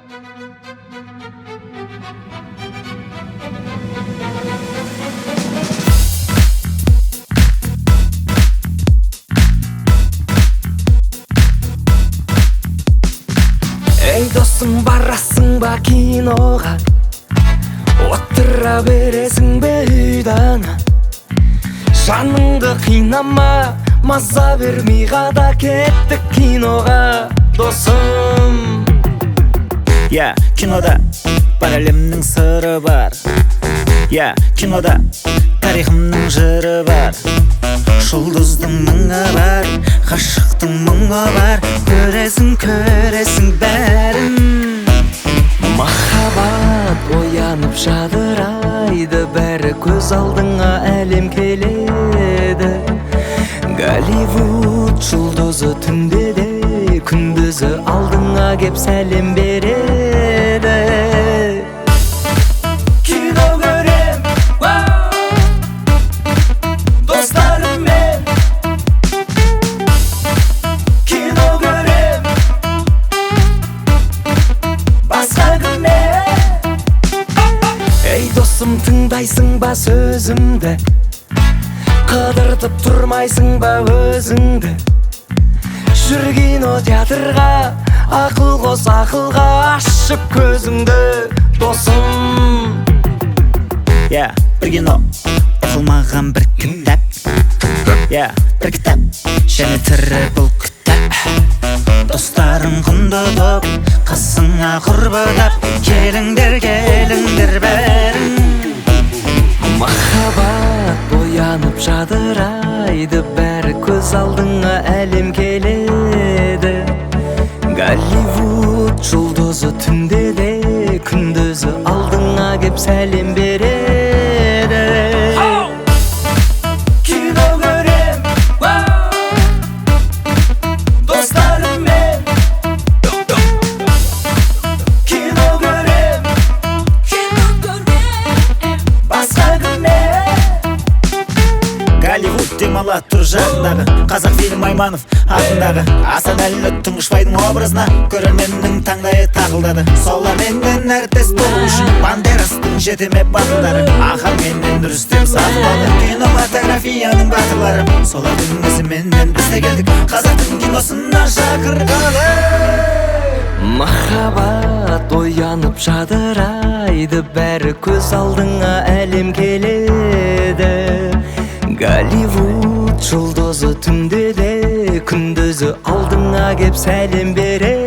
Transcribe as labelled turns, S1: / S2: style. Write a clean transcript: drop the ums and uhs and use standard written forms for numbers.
S1: Ey dostum, barasың ба киноға? Отыра бересің бе үйден? Жаныңды қинама, маза бермей қада кеттік киноға, досым.
S2: Кинода бар әлемнің сыры бар. Кинода тарихымның жыры бар. Жұлдыздың мұңы бар, ғашықтың мұңы бар. Көресің бәрін.
S1: Махаббат оянып жадырайды, бәрі көз алдыңа әлем келеді. Голливуд жұлдызы түнде де, күндізі алдыңа кеп сәлем береді. Кино көрем, достарыммен. Кино көрем, басқа күнмен. Ей досым, тыңдайсың ба сөзімді? Қыдыртып тұрмайсың ба өзіңді? Жүр кинотеатрға, ақыл қос ақылға, ашып көзіңді, досым.
S2: Бір кино, оқылмаған бір кітап. Бір кітап, және тірі бұл кітап. Достарың құнды топ, қасыңа құрбыдап. Келіңдер бәрін.
S1: Махаббат оянып жадырайды, бәрі көз алдыңа әлем келеді. Голливуд жұлдызы түнде де, күндізі алдыңа кеп сәлем береді. Кино көрем, достарыммен. Кино көрем, басқа күнмен.
S2: Голливуд демала тұр жағындағы, қазақ фильм Айманов атындағы. Асанәлі Тұңғышбайдың образына көрерменнің таңдайы тағылдады. Соларменен әріптес болу үшін Бандерастың жетеме батылдары, Ахан менен Рүстем сатып алды. Кинематографияның батырлары, солардың ізіменен біз де келдік қазақтың киносына шақырғалы.
S1: Махаббат оянып жадырайды, бәрі көз алдыңа әлем келеді. Голливуд жұлдызы түнде де, күндізі алдыңа кеп сәлем береді.